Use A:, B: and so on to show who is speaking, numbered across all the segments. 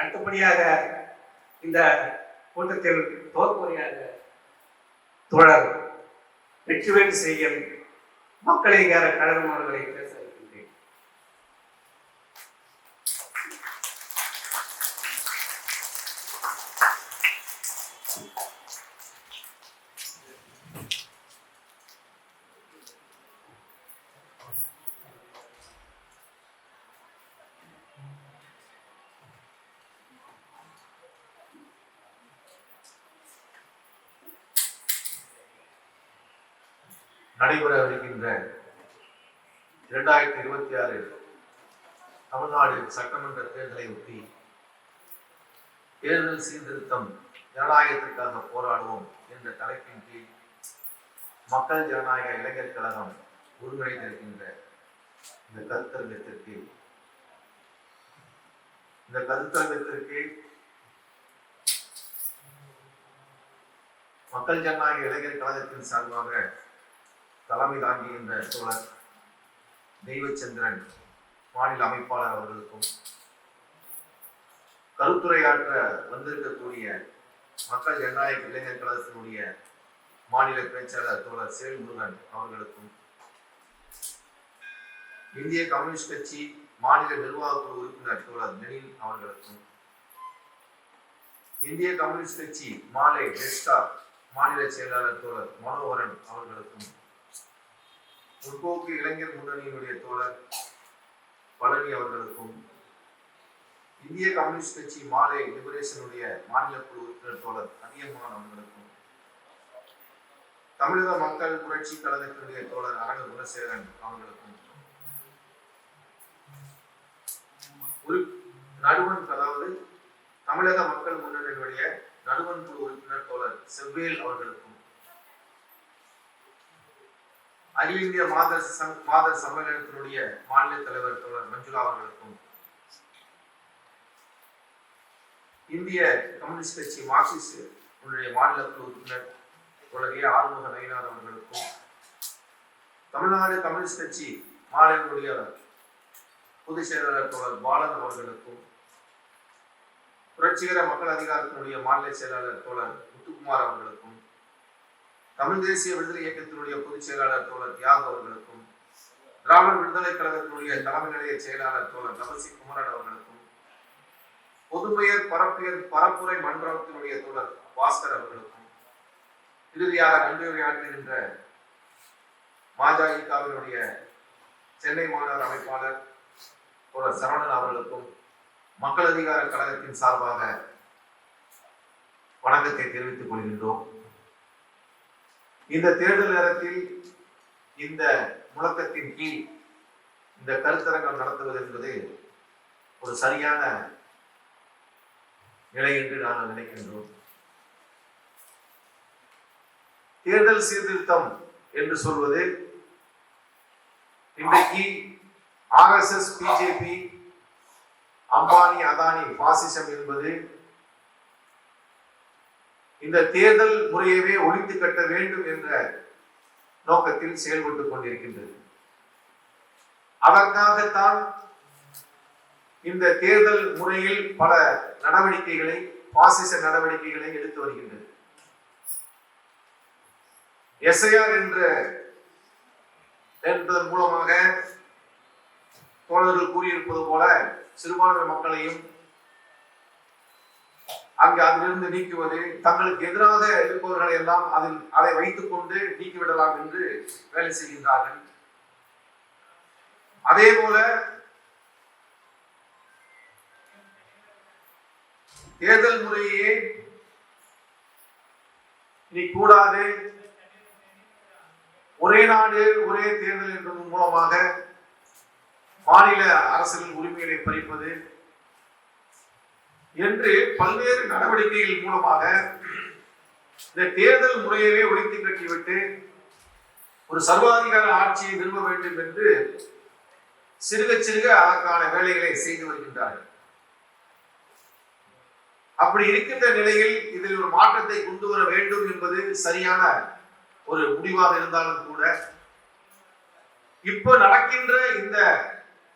A: அடுத்தபடியாக இந்த கூட்டத்தில் தோற்புரையாக தோழர் வெற்றிவேல் செய்யும் மக்களிகார கழகம் அவர்களை பேச இருக்கின்றேன்.
B: நடைபெறவிருக்கின்ற 2026 தமிழ்நாடு சட்டமன்ற தேர்தலை ஒட்டி தேர்தல் சீர்திருத்தம் ஜனநாயகத்திற்காக போராடுவோம் என்ற தலைப்பின் கீழ் மக்கள் ஜனநாயக இளைஞர் கழகம் ஒருங்கிணைந்திருக்கின்ற இந்த கருத்தரங்கத்திற்கு மக்கள் ஜனநாயக இளைஞர் கழகத்தின் சார்பாக தலைமை தாங்குகின்ற தோழர் தெய்வச்சந்திரன் மாநில அமைப்பாளர் அவர்களுக்கும், கருத்துரையாற்ற வந்திருக்கக்கூடிய மக்கள் ஜனநாயக இளைஞர் கழகத்தினுடைய மாநில பேச்சாளர் தோழர் சேல்முருகன் அவர்களுக்கும், இந்திய கம்யூனிஸ்ட் கட்சி மாநில நிர்வாகக்குழு உறுப்பினர் தோழர் லெனின் அவர்களுக்கும், இந்திய கம்யூனிஸ்ட் கட்சி மாலை டெஸ்டா மாநில செயலாளர் தோழர் மனோகரன் அவர்களுக்கும், முற்போக்கு இளைஞர் முன்னணியினுடைய தோழர் பழனி அவர்களுக்கும், இந்திய கம்யூனிஸ்ட் கட்சி மாலை லிபரேஷனுடைய மாநில குழு உறுப்பினர் தோழர் அதியமான் அவர்களுக்கும், தமிழக மக்கள் புரட்சி கழகத்தினுடைய தோழர் அரங்க குணசேகரன் அவர்களுக்கும், ஒரு நடுவன் அதாவது தமிழக மக்கள் முன்னணியினுடைய நடுவன் குழு உறுப்பினர் தோழர் செவ்வேல் அவர்களுக்கும், அகில இந்திய மாதர் சம்மேளனத்தினுடைய மாநில தலைவர் தோழர் மஞ்சுளா அவர்களுக்கும், இந்திய கம்யூனிஸ்ட் கட்சி மார்க்சிஸ்ட் மாநில குழு உறுப்பினர் தோழர் ஏ ஆறுமுக நயினார் அவர்களுக்கும், தமிழ்நாடு கம்யூனிஸ்ட் கட்சி மாநிலத்தினுடைய பொதுச் செயலாளர் தோழர் பாலன் அவர்களுக்கும், புரட்சிகர மக்கள் அதிகாரத்தினுடைய மாநில செயலாளர் தோழர் முத்துக்குமார் அவர்களுக்கும், தமிழ் தேசிய விடுதலை இயக்கத்தினுடைய பொதுச் செயலாளர் தோழர் தியாக அவர்களுக்கும், திராவிட விடுதலை கழகத்தினுடைய தலைமை நிலைய செயலாளர் தோழர் தபசி குமரன் அவர்களுக்கும், பொதுப்பெயர் பரப்புரை மன்றத்தினுடைய தோழர் பாஸ்கர் அவர்களுக்கும், இறுதியாக நன்றியுரையாற்றுகின்ற மஜஇகவினுடைய சென்னை மாநகர அமைப்பாளர் தோழர் சரவணன் அவர்களுக்கும் மக்கள் அதிகார கழகத்தின் சார்பாக வணக்கத்தை தெரிவித்துக் கொள்கின்றோம். இந்த தேர்தல் நேரத்தில் இந்த முழக்கத்தின் கீழ் இந்த கருத்தரங்கம் நடத்துவது என்பது ஒரு சரியான நிலை என்று நாங்கள் நினைக்கின்றோம். தேர்தல் சீர்திருத்தம் என்று சொல்வது இன்றைக்கு RSS, பிஜேபி, அம்பானி, அதானி பாசிசம் என்பது இந்த தேர்தல் முறையவே ஒழித்து கட்ட வேண்டும் என்ற நோக்கத்தில் செயல்பட்டுக் கொண்டிருக்கின்றது. அதற்காகத்தான் இந்த தேர்தல் முறையில் பல நடவடிக்கைகளை, பாசிச நடவடிக்கைகளை எடுத்து வருகின்றது. SIR என்பதன் மூலமாக தோழர்கள் கூறியிருப்பது போல சிறுபான்மை மக்களையும் அங்கு அதிலிருந்து நீக்குவது, தங்களுக்கு எதிராக இருப்பவர்களை எல்லாம் அதை வைத்துக் கொண்டு நீக்கிவிடலாம் என்று வேலை செய்கின்றார்கள். அதே போல தேர்தல் முறையே நீ கூடாது, ஒரே நாடு ஒரே தேர்தல் என்பதன் மூலமாக மாநில அரசியல் உரிமைகளை பறிப்பது என்று பல்வேறு நடவடிக்கைகள் மூலமாக இந்த தேர்தல் முறையவே ஒழித்து கட்டிவிட்டு ஒரு சர்வாதிகார ஆட்சியை நிறுவ வேண்டும் என்று சிறுக சிறுக அதற்கான வேலைகளை செய்து வருகின்றார்கள். அப்படி இருக்கின்ற நிலையில் இதில் ஒரு மாற்றத்தை கொண்டு வர வேண்டும் என்பது சரியான ஒரு முடிவாக இருந்தாலும் கூட இப்ப நடக்கின்ற இந்த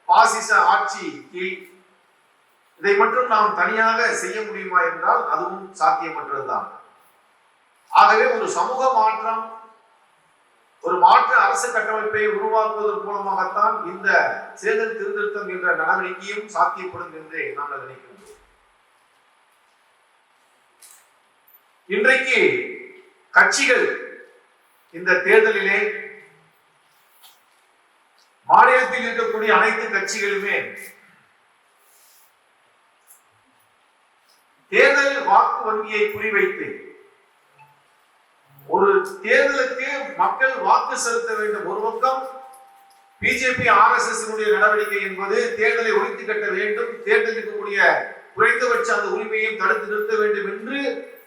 B: பாசிச ஆட்சி கீழ் இதை மட்டும் நாம் தனியாக செய்ய முடியுமா என்றால் அதுவும் சாத்தியமற்றதுதான். ஆகவே ஒரு சமூக மாற்றம், ஒரு மாற்று அரசு கட்டமைப்பை உருவாக்குவதன் மூலமாகத்தான் இந்த தேர்தல் திருத்தம் என்ற நடவடிக்கையும் சாத்தியப்படும் என்று நாங்கள் நினைக்கின்றோம். இன்றைக்கு கட்சிகள் இந்த தேர்தலிலே மாநிலத்தில் இருக்கக்கூடிய அனைத்து கட்சிகளுமே தேர்தல் வாக்கு வங்கியை குறிவைத்து ஒரு தேர்தலுக்கு மக்கள் வாக்கு செலுத்த வேண்டும். ஒரு பக்கம் பிஜேபி RSS நடவடிக்கை என்பது தேர்தலை ஒழித்து கட்ட வேண்டும், தேர்தலில் இருக்கக்கூடிய குறைந்தபட்ச அந்த உரிமையும் தடுத்து நிறுத்த வேண்டும் என்று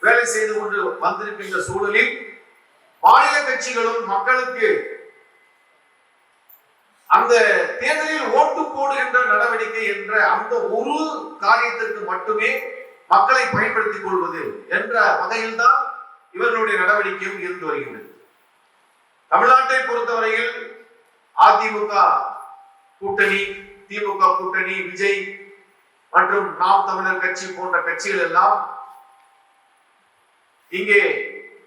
B: வேலை செய்து கொண்டு வந்திருக்கின்ற சூழலில் மாநில கட்சிகளும் மக்களுக்கு அந்த தேர்தலில் ஓட்டு போடுகின்ற நடவடிக்கை என்ற அந்த ஒரு காரியத்திற்கு மட்டுமே மக்களை பயன்படுத்திக் கொள்வது என்ற வகையில் தான் இவர்களுடைய நடவடிக்கையும் இருந்து வருகின்றது. தமிழ்நாட்டை பொறுத்தவரையில் அதிமுக கூட்டணி, திமுக கூட்டணி, விஜய் மற்றும் நாம் தமிழர் கட்சி போன்ற கட்சிகள் எல்லாம் இங்கே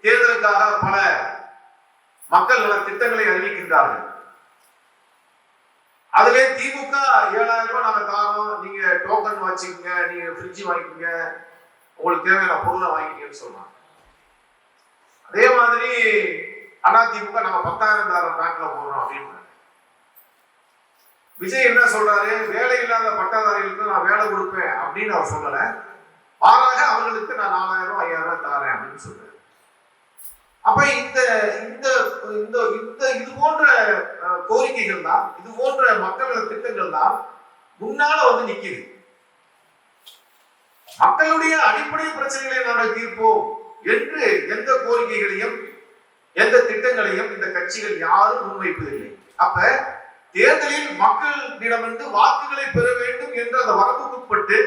B: தேர்தலுக்காக பல மக்கள் நல திட்டங்களை அறிவிக்கின்றார்கள். அதிலே திமுக 7,000 ரூபாய் நாங்க தாரோம், நீங்க டோக்கன் வச்சுக்கோங்க, நீங்க ஃப்ரிட்ஜ் வாங்கிக்கோங்க, உங்களுக்கு தேவையான பொருளை வாங்கிக்கன்னு சொல்றாங்க. அதே மாதிரி அதிமுக நாங்க 10,000 தாரோம், பேங்க்ல போடுறோம் அப்படின்னு. விஜய் என்ன சொல்றாரு, வேலை இல்லாத பட்டாதாரிகளுக்கு நான் வேலை கொடுப்பேன் அப்படின்னு அவர் சொல்லல, மாறாக அவர்களுக்கு நான் 4,000 ரூபாய் 5,000 ரூபாய் தரேன் அப்படின்னு சொல்றாரு. அப்ப இந்த இந்த இந்த இது போன்ற கோரிக்கைகள் தான், இது போன்ற மக்களோட திட்டங்கள் தான் முன்னால வந்து நிக்குது. மக்களுடைய அடிப்படை பிரச்சனைகளை நாங்கள் தீர்ப்போம் என்று எந்த கோரிக்கைகளையும் எந்த திட்டங்களையும் இந்த கட்சிகள் யாரும் முன்வைப்பதில்லை. அப்ப தேர்தலில் மக்களிடமிருந்து வாக்குகளை பெற வேண்டும் என்ற அந்த வரம்புக்குட்பட்டு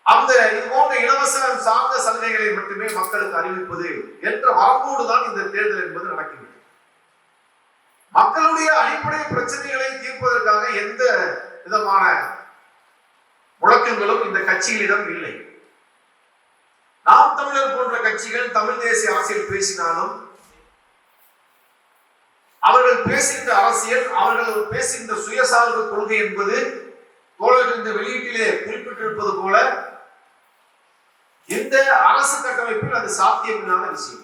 B: அந்த இது போன்ற இலவச சார்ந்த சலுகைகளை மட்டுமே மக்களுக்கு அறிவிப்பது என்ற வரம்போடு தான் இந்த தேர்தல் என்பது நடக்கிறது. மக்களுடைய அடிப்படை பிரச்சனைகளை தீர்ப்பதற்காக எந்த விதமான முழக்கங்களும் இந்த கட்சிகளிடம் இல்லை. நாம் தமிழர் போன்ற கட்சிகள் தமிழ் தேசிய அரசியல் பேசினாலும் அவர்கள் பேசுகின்ற அரசியல், அவர்கள் பேசுகின்ற சுயசார்பு கொள்கை என்பது தோழர்கள் இந்த வெளியீட்டிலே குறிப்பிட்டிருப்பது போல இந்த அரசு கட்டமைப்பில் அது சாத்தியமில்லாத விஷயம்.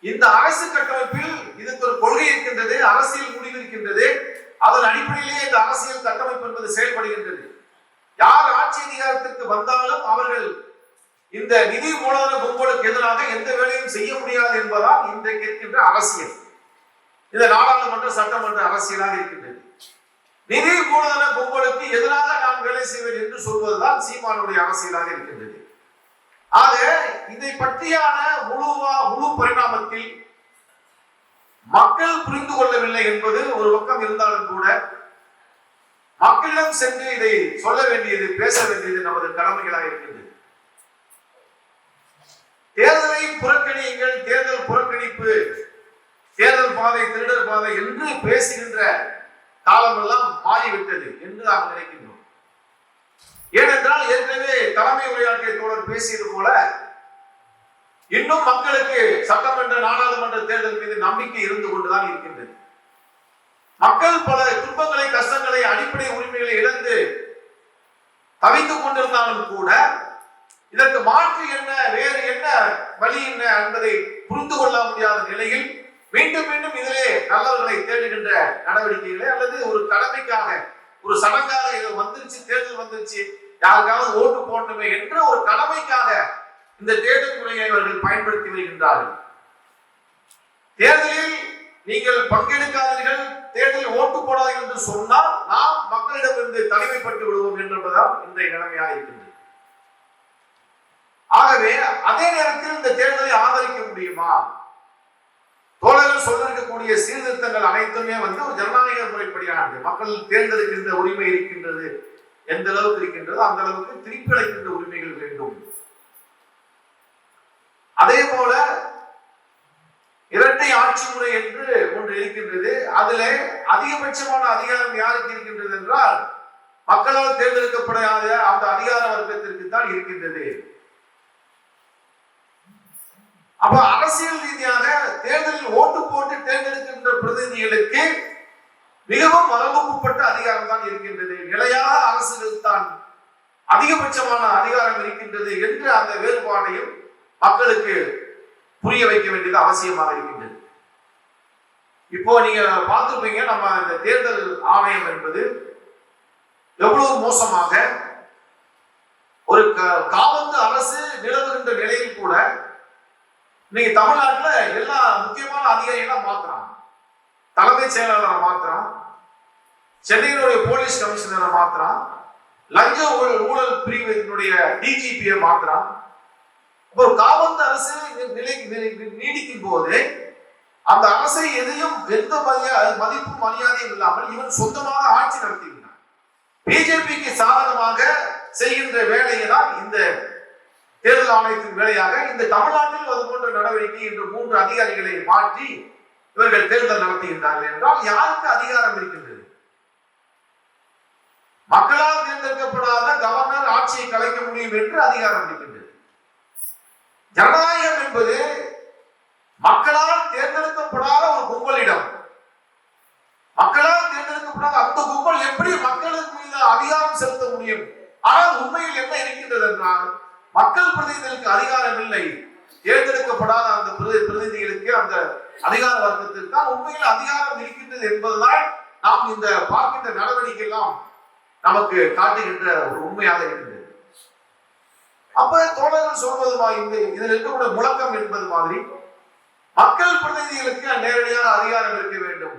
B: இந்த அரசு கட்டமைப்பில் இதுக்கு ஒரு கொள்கை இருக்கின்றது, அரசியல் முடிவு இருக்கின்றது. அதன் அடிப்படையிலே இந்த அரசியல் கட்டமைப்பு என்பது செயல்படுகின்றது. யார் ஆட்சி அதிகாரத்திற்கு வந்தாலும் அவர்கள் இந்த நிதி மூலதன கும்பலுக்கு எதிராக எந்த வேலையும் செய்ய முடியாது என்பதால் இன்றைக்கு இருக்கின்ற அரசியல் இந்த நாடாளுமன்ற சட்டமன்ற அரசியலாக இருக்கின்றது. நிதி மூலதன கும்பலுக்கு எதிராக நான் வேலை செய்வேன் என்று சொல்வதுதான் சீமானுடைய அரசியலாக இருக்கின்றது. ஆக இதை பற்றியான முழு பரிணாமத்தில் மக்கள் புரிந்து கொள்ளவில்லை என்பது ஒரு பக்கம் இருந்தாலும் கூட மக்களிடம் சென்று இதை சொல்ல வேண்டியது, பேச வேண்டியது நமது கடமைகளாக இருக்கின்றது. தேர்தலை புறக்கணியுங்கள், தேர்தல் புறக்கணிப்பு, தேர்தல் பாதை திருடர் பாதை என்று பேசுகின்ற காலமெல்லாம் மாறிவிட்டது என்று நாம் நினைக்கின்றோம். ஏனென்றால் ஏற்கனவே தலைமை உரையாற்றிய தோழர் பேசியது போல இன்னும் மக்களுக்கு சட்டமன்ற நாடாளுமன்ற தேர்தல் மீது நம்பிக்கை இருந்து கொண்டுதான் இருக்கின்றது. மக்கள் பல துன்பங்களை, கஷ்டங்களை, அடிப்படை உரிமைகளை இழந்து தவித்துக் கொண்டிருந்தாலும் கூட இதற்கு மாற்று என்ன, வேறு என்ன வழி என்ன என்பதை புரிந்து கொள்ள முடியாத நிலையில் மீண்டும் மீண்டும் இதிலே நல்லவர்களை தேடுகின்ற நடவடிக்கைகளை அல்லது ஒரு கடமைக்காக, ஒரு சடங்காக இது வந்துருச்சு, தேர்தல் வந்துருச்சு, யாருக்காவது ஓட்டு போடணுமே என்ற ஒரு கடமைக்காக இந்த தேர்தல் முறையை அவர்கள் பயன்படுத்தி வருகின்றார்கள். தேர்தலில் நீங்கள் பங்கெடுக்காதீர்கள், தேர்தலில் ஓட்டு போடாதீர்கள் என்று சொன்னால் நாம் மக்களிடமிருந்து தனிமைப்பட்டு விடுவோம் என்பதுதான் இன்றைய நிலைமையாக இருக்கின்றது. ஆகவே அதே நேரத்தில் இந்த தேர்தலை ஆதரிக்க முடியுமா? தோழர்கள் சொல்லிருக்கக்கூடிய சீர்திருத்தங்கள் அனைத்துமே ஒரு ஜனநாயக முறைப்படியானது. மக்கள் தேர்ந்தெடுக்கின்ற உரிமை இருக்கின்றது, எந்த அளவுக்கு இருக்கின்றதோ அந்த அளவுக்கு திருப்பி அளிக்கின்ற உரிமைகள் வேண்டும். அதே போல இரட்டை ஆட்சி முறை என்று ஒன்று இருக்கின்றது. அதிலே அதிகபட்சமான அதிகாரம் யாருக்கு இருக்கின்றது என்றால் மக்களால் தேர்ந்தெடுக்கப்படாத அந்த அதிகார வர்க்கத்திற்கு தான் இருக்கின்றது. அப்ப அரசியல் ரீதியாக தேர்தலில் ஓட்டு போட்டு தேர்ந்தெடுக்கின்ற பிரதிநிதிகளுக்கு மிகவும் வரம்புக்குட்பட்ட அதிகாரம் தான் இருக்கின்றது. நிலையான அரசுகள் தான் அதிகபட்சமான அதிகாரம் இருக்கின்றது என்று அந்த வேறுபாடையும் மக்களுக்கு புரிய வைக்க வேண்டியது அவசியமாக இருக்கின்றது. இப்போ நீங்க பார்த்துருப்பீங்க, நம்ம இந்த தேர்தல் ஆணையம் என்பது எவ்வளவு மோசமாக ஒரு காவந்து அரசு நிலவுகின்ற நிலையில் கூட இன்னைக்கு தமிழ்நாட்டுல எல்லா முக்கியமான அதிகாரிகளாம் மாத்துறான். தலைமைச் செயலாளரை மாத்துறான், சென்னையினுடைய போலீஸ் கமிஷனரை மாத்துறான், லஞ்ச ஊழல் பிரிவினுடைய டிஜிபியை மாத்துறான். ஒரு காவந்து அரசு நீடிக்கும் போது அந்த அரசை எதையும் எந்த மதிப்பும் மரியாதையும் இல்லாமல் இவன் சொந்தமாக ஆட்சி நடத்துகிறான். பிஜேபிக்கு சாதகமாக செய்கின்ற வேலையை தான் இந்த தேர்தல் ஆணையத்தின் வேலையாக இந்த தமிழ்நாட்டில் அது போன்ற நடவடிக்கை இன்று 3 அதிகாரிகளை மாற்றி இவர்கள் தேர்தல் நடத்துகின்றார்கள் என்றால் யாருக்கு அதிகாரம் இருக்கின்றது? மக்களால் தேர்ந்தெடுக்கப்படாத கவர்னர் ஆட்சியை கலைக்க முடியும் என்று அதிகாரம் இருக்கின்றது. ஜனநாயகம் என்பது மக்களால் தேர்ந்தெடுக்கப்படாத ஒரு கும்பலிடம். மக்களால் தேர்ந்தெடுக்கப்படாத அந்த கும்பல் எப்படி மக்களுக்கு மீது அதிகாரம் செலுத்த முடியும்? ஆனால் உண்மையில் என்ன இருக்கின்றது என்றால் மக்கள் பிரதிநிதிகளுக்கு அதிகாரம் இல்லை, தேர்ந்தெடுக்கப்படாத அந்த பிரதிநிதிகளுக்கு அந்த அதிகார வர்க்கத்திற்கு தான் உண்மையில் அதிகாரம் இருக்கின்றது என்பதுதான் நாம் இந்த பார்க்கின்ற நடவடிக்கை எல்லாம் நமக்கு காட்டுகின்ற ஒரு உண்மையாக இருக்கின்றது. அப்ப தோழர்கள் சொல்வது இதில் இருக்கக்கூடிய முழக்கம் என்பது மாதிரி மக்கள் பிரதிநிதிகளுக்கு நேரடியாக அதிகாரம் இருக்க வேண்டும்.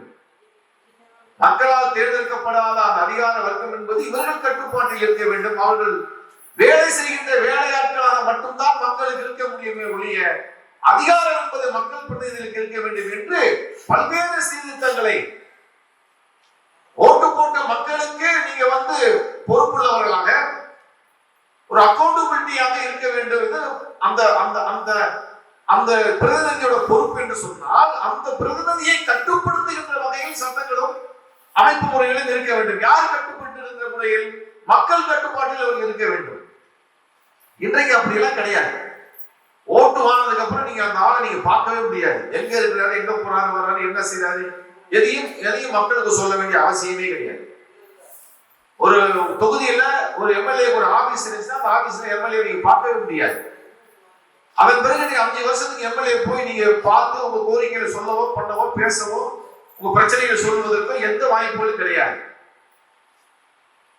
B: மக்களால் தேர்ந்தெடுக்கப்படாத அந்த அதிகார வர்க்கம் என்பது இவர்கள் கட்டுப்பாட்டில் இருக்க வேண்டும். அவர்கள் வேலை செய்கின்ற வேலையாட்களாக மட்டும்தான் மக்களுக்கு இருக்க முடியுமே ஒழிய அதிகாரம் என்பது மக்கள் பிரதிநிதிகளுக்கு இருக்க வேண்டும் என்று பல்வேறு சீர்திருத்தங்களை ஓட்டு போட்ட மக்களுக்கு நீங்க பொறுப்புள்ளவர்களாக ஒரு அக்கௌண்டபிலிட்டியாக இருக்க வேண்டும் என்று அந்த அந்த அந்த அந்த பிரதிநிதியோட பொறுப்பு என்று சொன்னால் அந்த பிரதிநிதியை கட்டுப்படுத்துகின்ற வகையில் சட்டங்களும் அமைப்பு முறைகளும் இருக்க வேண்டும். யார் கட்டுப்படுத்துகின்ற முறையில்? மக்கள் கட்டுப்பாட்டில் அவர்கள் இருக்க வேண்டும். இன்றைக்கு அப்படி எல்லாம் கிடையாது. ஓட்டு வாங்கினதுக்கு அப்புறம் நீங்க அந்த ஆளை நீங்க பார்க்கவே முடியாது. எங்க இருக்கிறாரு, எங்க போறாரு, வர்றாரு, என்ன செய்யறாரு, எதையும் மக்களுக்கு சொல்ல வேண்டிய அவசியமே கிடையாது. ஒரு தொகுதியில ஒரு எம்எல்ஏ ஒரு ஆபீஸ் இருந்துச்சுன்னா அந்த ஆபீஸ்ல எம்எல்ஏ நீங்க பார்க்கவே முடியாது. அதன் பிறகு நீங்க 5 வருஷத்துக்கு எம்எல்ஏ போய் நீங்க பார்த்து உங்க கோரிக்கைகளை சொல்லவோ பண்ணவோ பேசவோ உங்க பிரச்சனைகளை சொல்வதற்கோ எந்த வாய்ப்புகளும் கிடையாது.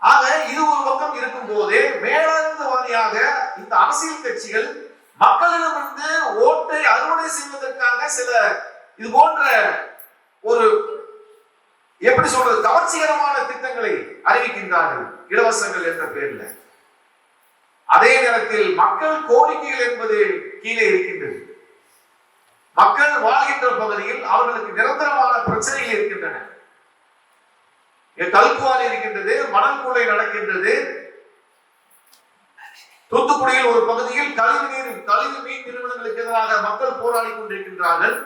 B: ஆக இது ஒரு பக்கம் இருக்கும் போதே மேலாண்மை வாரியாக இந்த அரசியல் கட்சிகள் மக்களிடமிருந்து ஓட்டை அறுவடை செய்வதற்காக சில இது போன்ற ஒரு எப்படி சொல்றது கவர்ச்சிகரமான திட்டங்களை அறிவிக்கின்றார்கள், இலவசங்கள் என்ற பெயரில். அதே நேரத்தில் மக்கள் கோரிக்கைகள் என்பது கீழே இருக்கின்றது. மக்கள் வாழ்கின்ற பகுதியில் அவர்களுக்கு நிரந்தரமான பிரச்சனைகள் இருக்கின்றன. கல்குவாரி இருக்கின்றது, மணல் கூடை நடக்கின்றது. தூத்துக்குடியில் ஒரு பகுதியில் கழிவு மீன் நிறுவனங்களுக்கு எதிராக மக்கள் போராடி கொண்டிருக்கின்றார்கள்.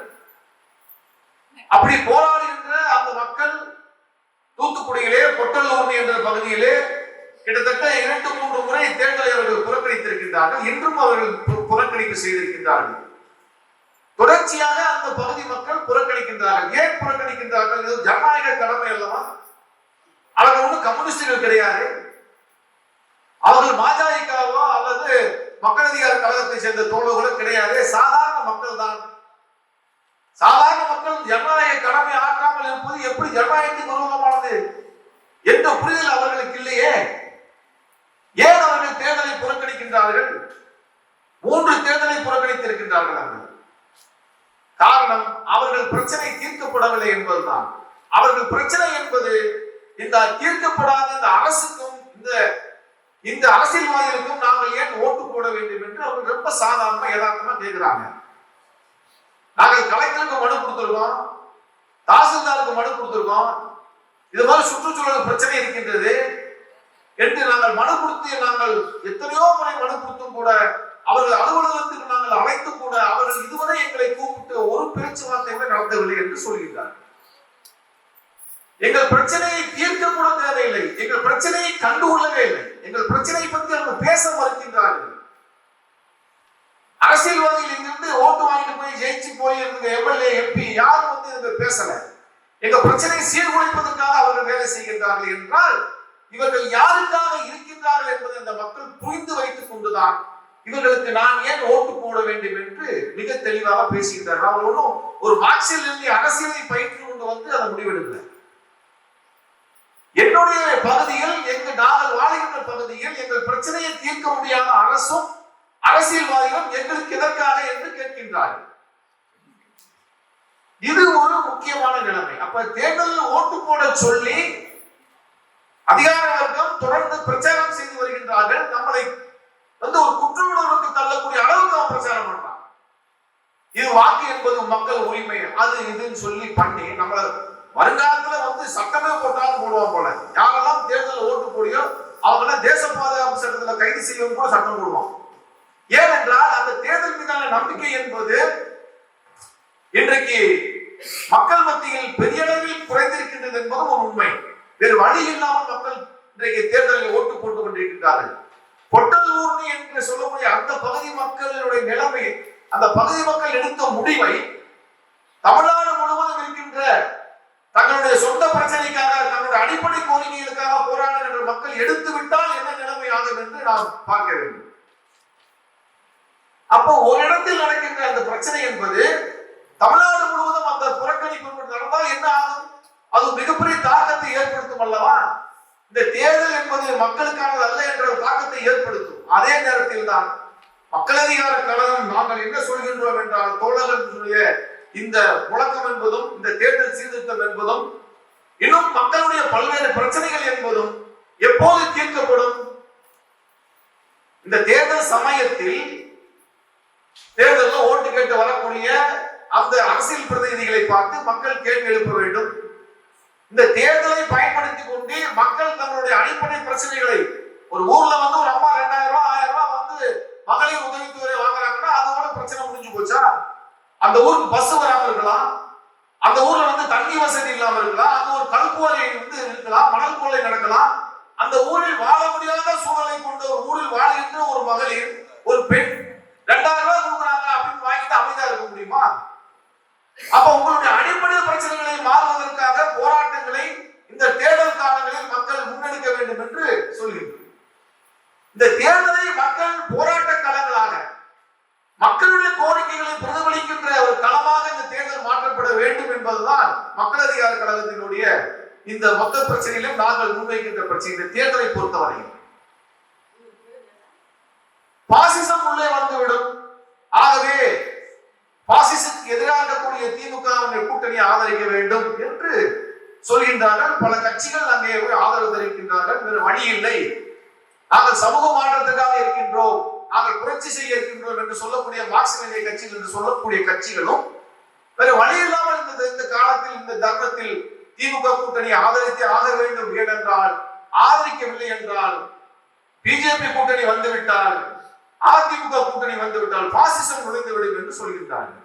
B: அப்படி போராடுகின்ற அந்த மக்கள் தூத்துக்குடியிலே பொட்டல்லூர் என்ற பகுதியிலே கிட்டத்தட்ட 2-3 முறை தேர்தலை அவர்கள் புறக்கணித்திருக்கின்றார்கள். இன்றும் அவர்கள் புறக்கணிப்பு செய்திருக்கின்றார்கள். தொடர்ச்சியாக அந்த பகுதி மக்கள் புறக்கணிக்கின்றார்கள். ஏன் புறக்கணிக்கின்றார்கள்? இது ஜனநாயக கடமை அல்லவா? அவர்கள் ஒன்றும் கம்யூனிஸ்டுகள் கிடையாது. அவர்கள் பாஜகவோ அல்லது மக்கள் அதிகார கழகத்தை சேர்ந்த தோழர்களோ கிடையாது. சாதாரண மக்கள் தான். சாதாரண மக்கள் ஜனநாயக கடமை ஆற்றாமல் இருப்பது எப்படி ஜனநாயகத்துக்கு விரோதமானது என்ற புரிதல் அவர்களுக்கு இல்லையே. ஏன் அவர்கள் தேர்தலை புறக்கணிக்கின்றார்கள்? 3 தேர்தலை புறக்கணித்திருக்கின்றார்கள். அவர்கள் காரணம் அவர்கள் பிரச்சனை தீர்க்கப்படவில்லை என்பதுதான். அவர்கள் பிரச்சனை என்பது இந்த தீர்க்கப்படாத இந்த அரசுக்கும் இந்த அரசியல்வாதிகளுக்கும் நாங்கள் ஏன் ஓட்டு போட வேண்டும் என்று அவர்கள் ரொம்ப சாதாரணமா யதார்த்தமா கேட்கிறாங்க. நாங்கள் கலெக்டருக்கு மனு கொடுத்திருக்கோம், தாசில்தாருக்கு மனு கொடுத்திருக்கோம், இது மாதிரி சுற்றுச்சூழல் பிரச்சனை இருக்கின்றது என்று நாங்கள் மனு கொடுத்து நாங்கள் எத்தனையோ முறை மனு கொடுத்தும் கூட அவர்கள் அலுவலகத்துக்கு நாங்கள் அழைத்து கூட அவர்கள் இதுவரை எங்களை கூப்பிட்டு ஒரு பேச்சுவார்த்தை கூட நடத்தவில்லை என்று சொல்கிறார்கள். எங்கள் பிரச்சனையை தீர்க்க கூட தேவையில்லை, எங்கள் பிரச்சனையை கண்டுகொள்ளவே இல்லை, எங்கள் பிரச்சனையை பற்றி அவங்க பேச மறுக்கின்றார்கள். அரசியல்வாதிகள் இங்கிருந்து ஓட்டு வாங்கிட்டு போய் ஜெயிச்சு போய் இருந்த எம்எல்ஏ எம்பி யாரும் வந்து பேசல. எங்க பிரச்சனையை சீர்குலைப்பதற்காக அவர்கள் வேலை செய்கின்றார்கள் என்றால் இவர்கள் யாருக்காக இருக்கின்றார்கள் என்பதை இந்த மக்கள் புரிந்து வைத்துக் கொண்டுதான் இவர்களுக்கு நான் ஏன் ஓட்டு போட வேண்டும் என்று மிக தெளிவாக பேசுகின்றார்கள். அவர் ஒன்றும் ஒரு மார்க்சிய அரசியலை பயிற்று கொண்டு வந்து அதை முடிவெடுக்கல. என்னுடைய பகுதியில் நாங்கள் வாழ்கின்ற பகுதியில் எங்கள் பிரச்சனையை தீர்க்க முடியாத அரசும் அரசியல்வாதிகளும் எங்களுக்கு எதற்காக என்று கேட்கின்றார்கள். இது ஒரு முக்கியமான நிலைமை. அப்ப தேர்தலில் ஓட்டு போட சொல்லி அதிகார வர்க்கம் தொடர்ந்து பிரச்சாரம் செய்து வருகின்றார்கள். நம்மளை வந்து ஒரு குற்ற உணர்வுக்கு தள்ளக்கூடிய அளவுக்கு அவன் பிரச்சாரம் பண்றான். இது வாக்கு என்பது மக்கள் உரிமை, அது இதுன்னு சொல்லி பண்ணி நம்மள வருங்காலத்துல வந்து சட்டமே போட்டாலும் போடுவான் போல. யாரெல்லாம் தேர்தலில் ஓட்டு போடியோ அவங்க தேச பாதுகாப்பு சட்டத்துல கைது செய்யவும் கூட சட்டம் போடுவான். ஏனென்றால் அந்த தேர்தல் மீதான நம்பிக்கை என்பது இன்றைக்கு மக்கள் மத்தியில் பெரிய அளவில் குறைந்திருக்கின்றது என்பதும் ஒரு உண்மை. வேறு வழி இல்லாமல் மக்கள் இன்றைக்கு தேர்தலில் ஓட்டு போட்டுக் கொண்டிருக்கிறார்கள். பொட்டல் ஊர்னி என்று சொல்லக்கூடிய அந்த பகுதி மக்களுடைய நிலைமை, அந்த பகுதி மக்கள் எடுத்த முடிவை தமிழ்நாடு முழுவதும் இருக்கின்ற தங்களுடைய சொந்த பிரச்சனைக்காக தங்களுடைய அடிப்படை கோரிக்கைகளுக்காக போராடுகின்ற மக்கள் எடுத்து விட்டால் என்ன நிலைமை ஆகும் என்று நாம் பார்க்க வேண்டும். அப்போ ஒரு இடத்தில் நடக்கின்ற அந்த பிரச்சனை என்பது தமிழ்நாடு முழுவதும் அந்த புறக்கணிப்பு நடந்தால் என்ன ஆகும்? அது மிகப்பெரிய தாக்கத்தை ஏற்படுத்தும் அல்லவா? இந்த தேர்தல் என்பது மக்களுக்கானது அல்ல என்ற தாக்கத்தை ஏற்படுத்தும். அதே நேரத்தில் தான் மக்கள் அதிகார கழகம் நாங்கள் என்ன சொல்கின்றோம் என்றால் தோழர்களுடைய இந்த முழக்கம் என்பதும் இந்த தேர்தல் சீர்திருத்தம் என்பதும் இன்னும் மக்களுடைய பல்வேறு பிரச்சனைகள் என்பதும் எப்போது தீர்க்கப்படும்? இந்த தேர்தல் சமயத்தில் தேர்தலில் ஓட்டு கேட்டு வரக்கூடிய அந்த அரசியல் பிரதிநிதிகளை பார்த்து மக்கள் கேள்வி எழுப்ப வேண்டும். இந்த தேர்தலை பயன்படுத்திக் கொண்டு மக்கள் தங்களுடைய அடிப்படை பிரச்சனைகளை, ஒரு ஊர்ல வந்து ஒரு அம்மா 2000 ரூபாய் 1000 ரூபாய் வந்து மகளிர் உதவித்தொகை வாங்குறாங்கன்னா அதோட பிரச்சனை முடிஞ்சு போச்சா? அந்த ஊருக்கு பஸ் வராம இருக்கலாம், அந்த ஊர்ல வந்து தண்ணி வசதி இல்லாம இருக்கலாம், அந்த ஒரு கல்குவலை வந்து இருக்கலாம், மணல் கொள்ளை நடக்கலாம். அந்த ஊரில் வாழ முடியாத சூழலை கொண்ட ஒரு ஊரில் வாழ்கின்ற ஒரு மகளிர், ஒரு பெண் 2000 ரூபாய் கொடுக்குறாங்க அப்படின்னு வாங்கிட்டு அமைதியா இருக்க முடியுமா? அப்ப உங்களுடைய அடிப்படை பிரச்சனைகளை மாறுவதற்காக போராட்டங்களை இந்த தேர்தல் காலங்களில் மக்கள் முன்னெடுக்க வேண்டும் என்று சொல்கின்றனர். இந்த தேர்தலை மக்கள் போராட்ட களங்களாக, மக்களுடைய கோரிக்கைகளை பிரதிபலிக்கின்ற ஒரு களமாக இந்த தேர்தல் மாற்றப்பட வேண்டும் என்பதுதான் மக்கள் அதிகார கழகத்தினுடைய இந்த மொத்த பிரச்சனையிலும் நாங்கள் முன்வைக்கின்ற பிரச்சனை. இந்த தேர்தலை பொறுத்தவரையில் பாசிசம் உள்ளே வந்துவிடும். ஆகவே பாசிசத்துக்கு எதிராக இருக்கக்கூடிய திமுக கூட்டணியை ஆதரிக்க வேண்டும் என்று சொல்கின்றார்கள். பல கட்சிகள் அங்கே ஆதரவு தெரிவிக்கின்றார்கள். வேறு வழி இல்லை, நாங்கள் சமூக மாற்றத்துக்காக இருக்கின்றோம், நாங்கள் புரட்சி செய்ய இருக்கின்றோம் என்று சொல்லக்கூடிய மார்க்சிய கட்சிகள் என்று சொல்லக்கூடிய கட்சிகளும் வேறு வழி இல்லாமல் இந்த காலத்தில் இந்த தர்மத்தில் திமுக கூட்டணியை ஆதரித்து ஆக வேண்டும். ஏனென்றால் ஆதரிக்கவில்லை என்றால் பிஜேபி கூட்டணி வந்துவிட்டால், அதிமுக கூட்டணி வந்துவிட்டால் பாசிசம் நுழைந்துவிடும் என்று சொல்கின்றார்கள்.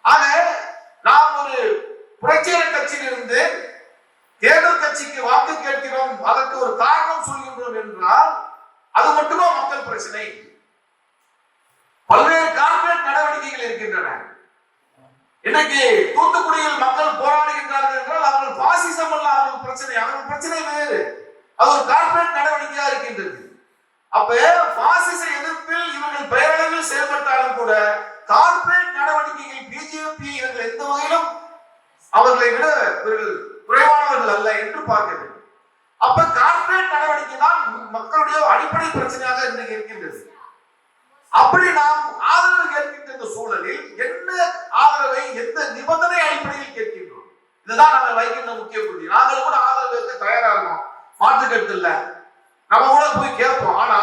B: ஆக நாம் ஒரு புரட்சிகர கட்சியிலிருந்து தேர்தல் கட்சிக்கு வாக்கு கேட்கிறோம், அதற்கு ஒரு காரணம் சொல்கின்றோம் என்றால் அது மட்டுமா மக்கள் பிரச்சனை? பல்வேறு கார்ப்பரேட் நடவடிக்கைகள் இருக்கின்றன. இன்னைக்கு தூத்துக்குடியில் மக்கள் போராடுகின்றார்கள் என்றால் அவர்கள் பாசிசம் அல்ல, அவர்கள் பிரச்சனை, அவர்கள் பிரச்சனை வேறு, அது ஒரு கார்ப்பரேட் நடவடிக்கையா இருக்கின்றது. அப்ப பாசிச எதிர்ப்பில் இவர்கள் பெயரளவில் செயல்பட்டாலும் கூட கார்ப்பரேட் நடவடிக்கைகள் பிஜேபி இவர்கள் எந்த வகையிலும் அவர்களை விட இவர்கள் குறைவானவர்கள் அல்ல என்று பார்க்க வேண்டும். அப்ப கார்ப்பரேட் நடவடிக்கை தான் மக்களுடைய அடிப்படை பிரச்சனையாக இன்றைக்கு இருக்கின்றது. அப்படி நாம் ஆதரவு கேட்கின்ற இந்த சூழலில் என்ன ஆதரவை எந்த நிபந்தனை அடிப்படையில் கேட்கின்றோம்? இதுதான் நாங்கள் வைக்கின்ற முக்கிய புள்ளி. நாங்கள் கூட ஆதரவு கேட்க தயாரா இருக்கோம், மாற்று கருத்து இல்ல, நம்ம கூட போய் கேட்போம். ஆனா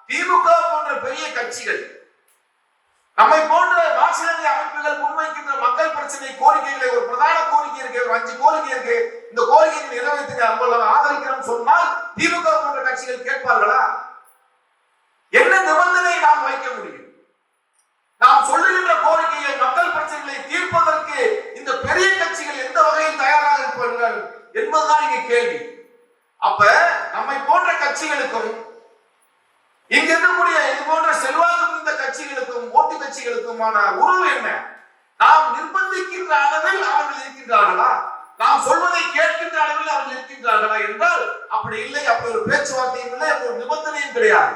B: திமுக போன்ற பெரிய கட்சிகள், நம்மை போன்ற மார்க்சிய அமைப்புகள் முன்வைக்கின்ற மக்கள் பிரச்சனை கோரிக்கைகளை, ஒரு பிரதான கோரிக்கை இருக்கு, ஒரு 5 கோரிக்கை இருக்கு, இந்த கோரிக்கையை நிறைவேற்றுங்க, நம்மள ஆதரிக்கிறோம் சொன்னால் திமுக போன்ற கட்சிகள் கேட்பார்களா? என்ன நிபந்தனை நாம் வைக்க முடியும்? நாம் சொல்லுகின்ற கோரிக்கையை, மக்கள் பிரச்சனைகளை தீர்ப்பதற்கு இந்த பெரிய கட்சிகள் எந்த வகையில் என்பதுதான் இங்க கேள்வி. அப்ப நம்மை போன்ற கட்சிகளுக்கும் இங்க இருக்கக்கூடிய இது போன்ற செல்வாக்கு மிகுந்த கட்சிகளுக்கும் ஓட்டு கட்சிகளுக்குமான உறவு என்ன? நாம் நிர்பந்திக்கின்ற அளவில் அவர்கள் இருக்கின்றார்களா? நாம் சொல்வதை கேட்கின்ற அளவில் அவர்கள் இருக்கின்றார்களா என்றால் அப்படி இல்லை. அப்படி ஒரு பேச்சுவார்த்தையும் இல்லை, அப்படி ஒரு நிபந்தனையும் கிடையாது.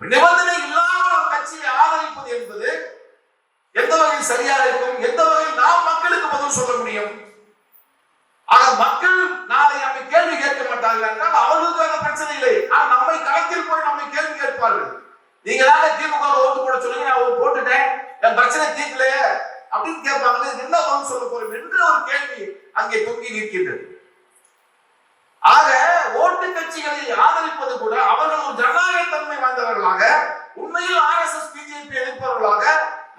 B: நிபந்தனை இல்லாமல் ஒரு கட்சியை ஆதரிப்பது என்பது எந்த வகையில் சரியாக இருக்கும்? எந்த வகையில் நாம் மக்களுக்கு பதில் சொல்ல முடியும்? ஆக மக்கள் நாளை நம்மை கேள்வி கேட்க மாட்டார்கள் என்றால் அவர்களுக்கு அந்த பிரச்சனை இல்லை. ஆனால் நம்மை களத்தில் போய் நம்மை கேள்வி கேட்பார்கள். நீங்க தானே திமுக ஓட்டு போட சொல்லுங்க, நான் போட்டுட்டேன், என் பிரச்சனை தீர்க்கலையே அப்படின்னு கேட்பாங்க. என்ன பதில் சொல்ல போறோம் என்ற ஒரு கேள்வி அங்கே தொங்கி நிற்கின்றது. ஆக ஓட்டு கட்சிகளை ஆதரிப்பது கூட அவர்கள் ஒரு ஜனநாயக தன்மை வாய்ந்தவர்களாக, உண்மையில் RSS பிஜேபி எதிர்ப்பவர்களாக,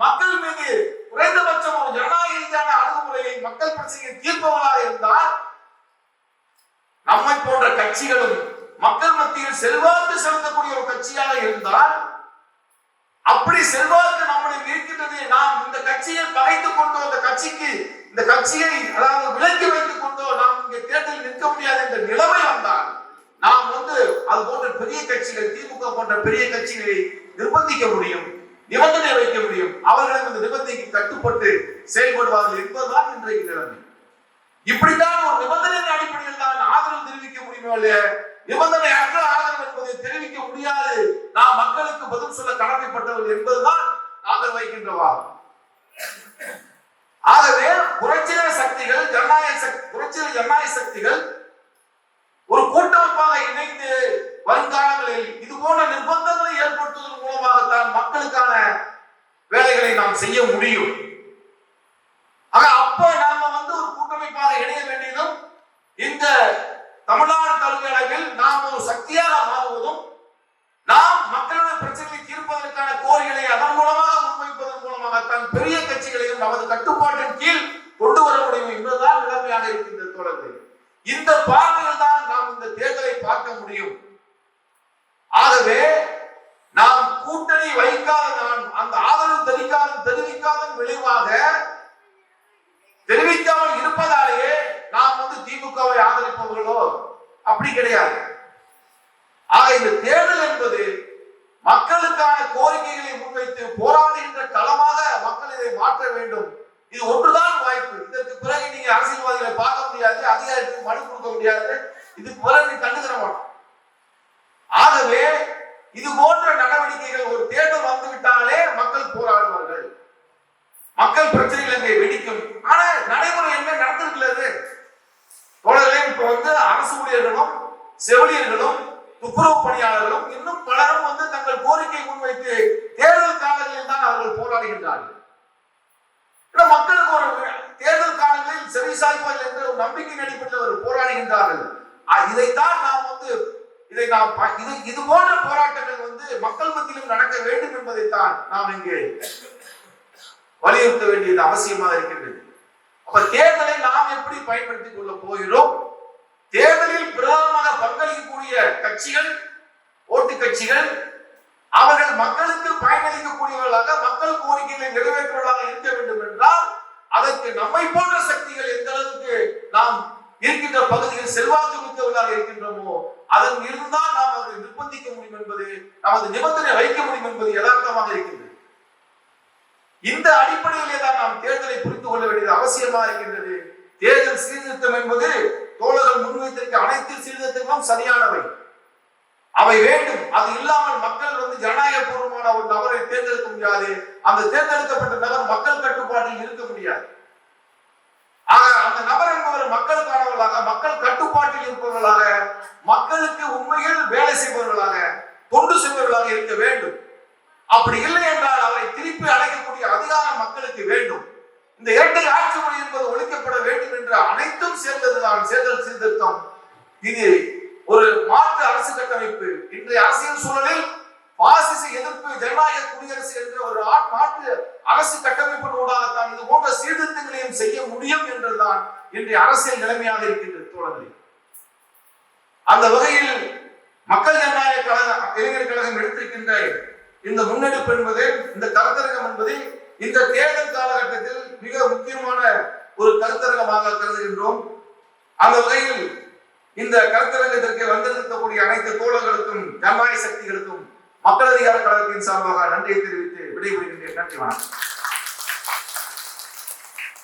B: மக்கள் மீது குறைந்தபட்சம் ஒரு ஜனநாயக ரீதியான அணுகுமுறையை மக்கள் பிரச்சனையை தீர்ப்பவர்களாக இருந்தால் நம்மை போன்ற கட்சிகளும் மக்கள் மத்தியில் செல்வாக்கு செலுத்தக்கூடிய ஒரு கட்சியாக இருந்தால், அப்படி செல்வாக்கு நம்முடைய இருக்கின்றது, நாம் இந்த கட்சியை பகைத்துக் கொண்டோ இந்த கட்சியை அதாவது விலக்கி வைத்துக் கொண்டோ நாம் இங்கே தேர்தலில் நிற்க முடியாது என்ற நிலைமை வந்தால் நாம் அது போன்ற பெரிய கட்சிகள், திமுக போன்ற பெரிய கட்சிகளை நிர்பந்திக்க முடியும், நிபந்தனை வைக்க முடியும். அவர்களும் இந்த நிபந்தனைக்கு கட்டுப்பட்டு செயல்படுவார்கள் என்பதுதான் இன்றைய நிலைமை. இப்படித்தான் ஒரு நிபந்தனையின் அடிப்படையில் தான் ஆதரவு தெரிவிக்க முடியுமோ இல்லையா? நிபந்தனை அற்ற ஆதரவு என்பதை தெரிவிக்க முடியாது. நாம் மக்களுக்கு பதில் சொல்ல கடமைப்பட்டவர்கள் என்பதுதான் நாங்கள் வைக்கின்றவா. ஆகவே புரட்சிகர சக்திகள், ஜனநாயக சக்திகள் ஒரு கூட்டமைப்பாக இணைந்து வருங்காலங்களில் இது போன்ற நிர்பந்தங்களை ஏற்படுத்துவதன் மூலமாகத்தான் மக்களுக்கான வேலைகளை நாம் செய்ய முடியும். ஆக அப்ப நாம ஒரு கூட்டமைப்பாக இணைய வேண்டியதும், இந்த தமிழ்நாடு தழுவிய அளவில் நாம் ஒரு சக்தியாக மாறுவதும், நாம் மக்களுடைய பிரச்சனைகளை தீர்ப்பதற்கான கோரிக்கைகளை அதன் மூலமாக முன்வைப்பதன் மூலமாகத்தான் பெரிய கட்சிகளையும் நமது கட்டுப்பாட்டின் கீழ் கொண்டு வர முடியும் என்பதுதான் நிலைமையாக இருக்கின்ற தோழர்களே. இந்த பார்வையில் தான் நாம் இந்த தேர்தலை பார்க்க முடியும். ஆகவே நாம் கூட்டணி வைக்காத, அந்த ஆதரவு தெரிவிக்காத விளைவாக தெரிவிக்காமல் இருப்பதாலேயே நாம் திமுகவை ஆதரிப்பவர்களோ அப்படி கிடையாது. ஆக இந்த தேர்தல் என்பது மக்களுக்கான கோரிக்கைகளை முன்வைத்து போராடுகின்ற களமாக மக்கள் இதை மாற்ற வேண்டும். இது ஒன்றுதான் வாய்ப்பு. இதற்கு பிறகு நீங்க அரசியல்வாதிகளை பார்க்க முடியாது, அதிகாரிகளுக்கு மனு கொடுக்க முடியாது, இதுக்கு பிறகு நீ கண்டுக்கிற மாட்டோம். ஆகவே இது போன்ற நடவடிக்கைகள், ஒரு தேர்தல் வந்துவிட்டாலே மக்கள் போராடுவார்கள், மக்கள் பிரச்சனைகள் அங்கே வெடிக்கும். ஆனா நடைமுறை என்ன நடந்திருக்கிறது தோழர்களே? இப்ப அரசு ஊழியர்களும் செவிலியர்களும் துப்புரவு பணியாளர்களும் இன்னும் பலரும் தங்கள் கோரிக்கை முன்வைத்து தேர்தல் காலங்களில் தான் அவர்கள் போராடுகின்றார்கள். மக்களுக்கு ஒரு தேர்தல் காலங்களில் செவிசாய்ப்பார்கள் என்ற ஒரு நம்பிக்கை அடிப்படையில் அவர் போராடுகின்றார்கள். இதைத்தான் நாம் இது போன்ற போராட்டங்கள் மக்கள் மத்தியிலும் நடக்க வேண்டும் என்பதைத்தான் நாம் இங்கே வலியுறுத்த வேண்டியது அவசியமாக இருக்கின்றது. அப்ப தேர்தலை நாம் எப்படி பயன்படுத்திக் கொள்ள போகிறோம்? தேர்தலில் பிரதானமாக பங்களிக்கக்கூடிய கட்சிகள், ஓட்டு கட்சிகள், அவர்கள் மக்களுக்கு பயனளிக்கக்கூடியவர்களாக, மக்கள் கோரிக்கைகளை நிறைவேற்றுவதாக இருக்க வேண்டும் என்றால் அதற்கு நம்மை போன்ற சக்திகள் எந்த அளவுக்கு நாம் இருக்கின்ற பகுதியில் செல்வாக்கு மிக்கவர்களாக இருக்கின்றோமோ அதன் இருந்தால் நாம் அவர்களை நிர்பந்திக்க முடியும் என்பது, நமது நிபந்தனை வைக்க முடியும் என்பது யதார்த்தமாக இருக்கின்றது. இந்த அடிப்படையிலே தான் நாம் தேர்தலை புரிந்து கொள்ள வேண்டியது அவசியமாக இருக்கின்றது. தேர்தல் சீர்திருத்தம் என்பது தோழர்கள் முன்வைத்திருக்க அனைத்து சீர்திருத்தங்களும் சரியானவை, அவை வேண்டும். அது இல்லாமல் மக்கள் ஜனநாயக பூர்வமான ஒரு நபரை தேர்ந்தெடுக்க முடியாது. அந்த தேர்ந்தெடுக்கப்பட்ட நபர் மக்கள் கட்டுப்பாட்டில் இருக்க முடியாது. ஆக அந்த நபர் என்பவர் மக்களுக்கானவர்களாக, மக்கள் கட்டுப்பாட்டில் இருப்பவர்களாக, மக்களுக்கு உண்மையில் வேலை செய்பவர்களாக, தொண்டு செய்பவர்களாக இருக்க வேண்டும். அப்படி இல்லை என்றால் அவரை திருப்பி அழைக்கக்கூடிய அதிகாரம் மக்களுக்கு வேண்டும். இந்த இரட்டை ஆட்சி முறை என்பது ஒழிக்கப்பட வேண்டும் என்ற அனைத்தும் சேர்ந்ததுதான் தேர்தல் சீர்திருத்தம். இது ஒரு மாற்று அரசு கட்டமைப்பு. இன்றைய அரசியல் சூழலில் பாசிச எதிர்ப்பு, ஜனநாயக குடியரசு என்ற ஒரு மாற்று அரசு கட்டமைப்பின் ஊடாகத்தான் இது போன்ற சீர்திருத்தங்களையும் செய்ய முடியும் என்றுதான் இன்றைய அரசியல் நிலைமையாக இருக்கின்றது தோழர்களே. அந்த வகையில் மக்கள் ஜனநாயக கழகம், இளைஞர் கழகம் எடுத்திருக்கின்ற இந்த முன்னெடுப்பு என்பது, இந்த கருத்தரங்கம் என்பது இந்த தேர்தல் காலகட்டத்தில் மிக முக்கியமான ஒரு கருத்தரங்கமாக கருதுகின்றோம். அந்த வகையில் இந்த கருத்தரங்கத்திற்கு வந்திருக்கக்கூடிய அனைத்து தோழர்களுக்கும் ஜனநாயக சக்திகளுக்கும் மக்கள் அதிகார கழகத்தின் சார்பாக நன்றியை தெரிவித்து விடைபெறுகின்றேன். நன்றி, வணக்கம்.